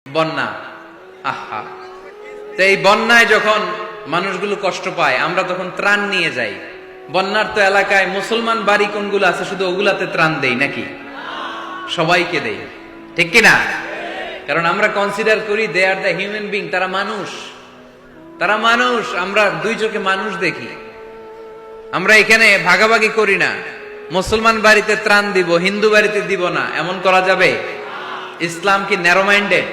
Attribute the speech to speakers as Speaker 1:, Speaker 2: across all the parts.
Speaker 1: বন্যা, আহা, তো এই বন্যায় যখন মানুষগুলো কষ্ট পায় আমরা তখন ত্রাণ নিয়ে যাই। বন্যার তো এলাকায় মুসলমান বাড়ি কোনগুলো আছে শুধু ওগুলাতে ত্রাণ দেই নাকি? সবাইকে দেই, ঠিক কিনা? কারণ আমরা কনসিডার করি দে আর দ্য হিউম্যান বিং, তারা মানুষ, তারা মানুষ। আমরা দুই চোখে মানুষ দেখি। আমরা এখানে ভাগাভাগি করি না, মুসলমান বাড়িতে ত্রাণ দিব, হিন্দু বাড়িতে দিব না, এমন করা যাবে? ইসলাম কি ন্যারো মাইন্ডেড?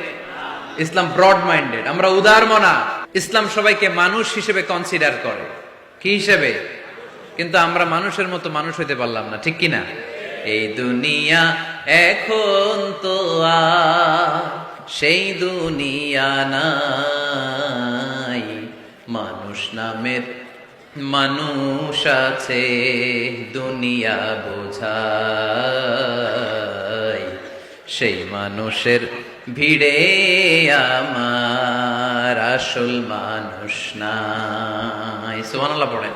Speaker 1: ইসলাম ব্রড মাইন্ডেড। আমরা উদার মনা। ইসলাম সবাইকে মানুষ হিসেবে কনসিডার করে। কি হিসেবে? কিন্তু আমরা মানুষের মতো মানুষ হইতে পারলাম না, ঠিক কিনা? এই দুনিয়া এখন তো আর সেই দুনিয়া নাই, মানুষ নামের মানুষ আছে দুনিয়া বোঝায়, সেই মানুষের ভিড়ে আমার আসল মানুষ নাই। সুবহানাল্লাহ পড়েন।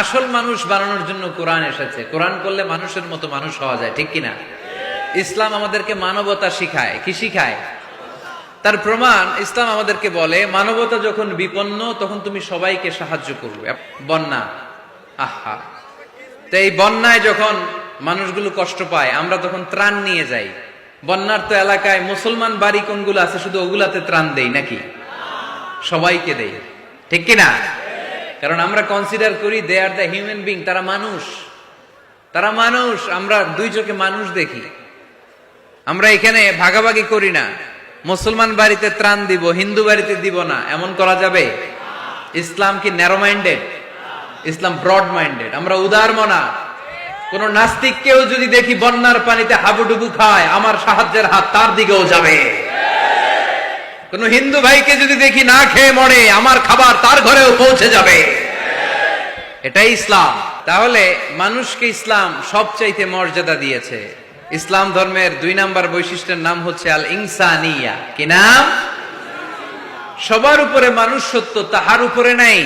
Speaker 1: আসল মানুষ বানানোর জন্য কোরআন এসেছে। কোরআন করলে মানুষের মতো মানুষ হওয়া যায়, ঠিক কিনা? ইসলাম আমাদেরকে মানবতা শিখায়। কি শিখায়? তার প্রমাণ ইসলাম আমাদেরকে বলে মানবতা যখন বিপন্ন তখন তুমি সবাইকে সাহায্য করবে। বন্যা, আহা, তো এই বন্যায় যখন মানুষগুলো কষ্ট পায় আমরা তখন ত্রাণ নিয়ে যাই। বন্যার তো এলাকায় মুসলমান বাড়ি কোনগুলো আছে শুধু ওগুলাতে ত্রাণ দেই নাকি? সবাইকে দেই, ঠিক কিনা? কারণ আমরা কনসিডার করি দে আর দ্য হিউম্যান বিং, তারা মানুষ, তারা মানুষ। আমরা দুই চোখে মানুষ দেখি। আমরা এখানে ভাগাভাগি করি না, মুসলমান বাড়িতে ত্রাণ দিব, হিন্দু বাড়িতে দিব না, এমন করা যাবে? ইসলাম কি ন্যারো মাইন্ডেড? ইসলাম ব্রড মাইন্ডেড। আমরা উদার মনা। কোন নাস্তিককেও যদি দেখি বন্যার পানিতে হাবুডুবু খায়, আমার সাহায্যের হাত তার দিকেও যাবে। কোন হিন্দু ভাইকে যদি দেখি না খেয়ে মরে, আমার খাবার তার ঘরেও পৌঁছে যাবে। এটাই ইসলাম। তাহলে মানুষকে ইসলাম সবচাইতে মর্যাদা দিয়েছে। ইসলাম ধর্মের 2 নাম্বার বৈশিষ্ট্যের নাম হচ্ছে আল ইনসানিয়া। কি নাম? সবার উপরে মানুষ সত্য, তাহার উপরে নাই।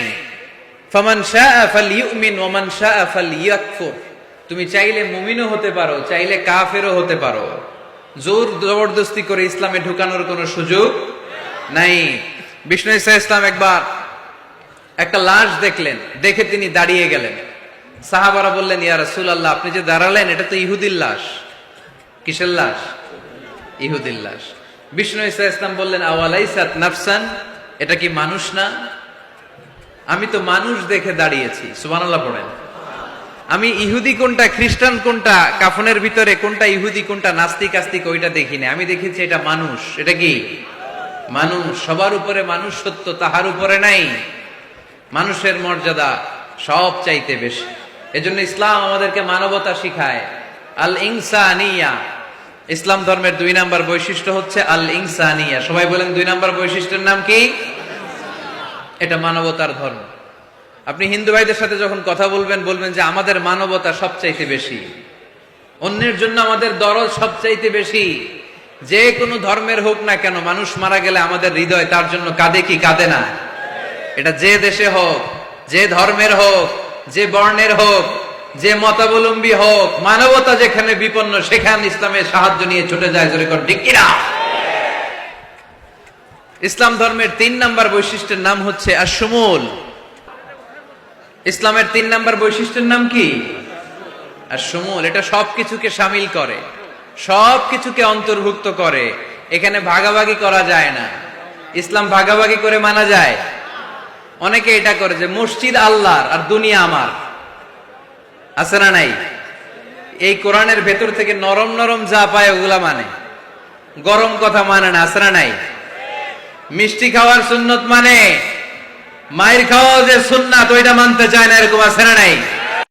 Speaker 1: ফামান শাআ ফালইউমিন ওয়া মান শাআ ফালইয়াকফুর। তুমি চাইলে মুমিনও হতে পারো, চাইলে কাফেরও হতে পারো। জোর জবরদস্তি করে ইসলামে ঢুকানোর কোনো সুযোগ নাই। বিষ্ণু ঈসা ইসলাম একবার একটা লাশ দেখলেন, দেখে তিনি দাঁড়িয়ে গেলেন। সাহাবারা বললেন, ইয়া রাসূলুল্লাহ, আপনি যে দাঁড়ালেন এটা তো ইহুদির লাশ। কিসের লাশ? ইহুদির লাশ। বিষ্ণু ঈসা ইসলাম বললেন, আওয়ালাইসাত নাফসান, এটা কি মানুষ না? আমি তো মানুষ দেখে দাঁড়িয়েছি। সুবহানাল্লাহ পড়েন। আমি ইহুদি কোনটা, খ্রিস্টান কোনটা, কাফনের ভিতরে কোনটা ইহুদি কোনটা নাস্তিক আস্তিক ওইটা দেখিনি। আমি দেখেছি এটা মানুষ। এটা কি? মানুষ। সবার উপরে মানুষ সত্য, তাহার উপরে নাই। মানুষের মর্যাদা সব চাইতে বেশি। এজন্য ইসলাম আমাদেরকে মানবতা শিখায়। আল ইনসানিয়া। ইসলাম ধর্মের 2 নাম্বার বৈশিষ্ট্য হচ্ছে আল ইনসানিয়া। সবাই বলেন 2 নাম্বার বৈশিষ্ট্যের নাম কি? এটা মানবতার ধর্ম। আপনি হিন্দু ভাইদের সাথে যখন কথা বলবেন, বলবেন যে আমাদের মানবতা সবচাইতে বেশি, অন্যের জন্য আমাদের দরদ সবচাইতে বেশি। যে কোনো ধর্মের হোক না কেন, মানুষ মারা গেলে আমাদের হৃদয় তার জন্য কাঁদে কি কাঁদে না? এটা যে দেশে হোক, যে ধর্মের হোক, যে বর্ণের হোক, যে মতাবলম্বী হোক, মানবতা যেখানে বিপন্ন সেখানে ইসলামের সাহায্য নিয়ে ছুটে যায়। জোরে কর ঠিক কিনা? ইসলাম ধর্মের 3 নাম্বার বৈশিষ্ট্যের নাম হচ্ছে আশ-শুমুল। ইসলামের 3 নাম্বার বৈশিষ্ট্যের নাম কি? আশ-শুমুল। এটা সবকিছুকে শামিল করে, সবকিছুকে অন্তর্ভুক্ত করে। এখানে ভাগাভাগি করা যায় না। ইসলাম ভাগাভাগি করে মানা যায়? অনেকে এটা করে যে মসজিদ আল্লাহর আর দুনিয়া আমার। আছে না নাই? এই কোরআনের ভেতর থেকে নরম নরম যা পায় ওগুলা মানে, গরম কথা মানে না। আছে না নাই? মিষ্টি খাওয়ার সুন্নত মানে, মায়ের খাওয়া যে সুন্নাত ওইটা মানতে চায় না, এরকম আছে না নাই?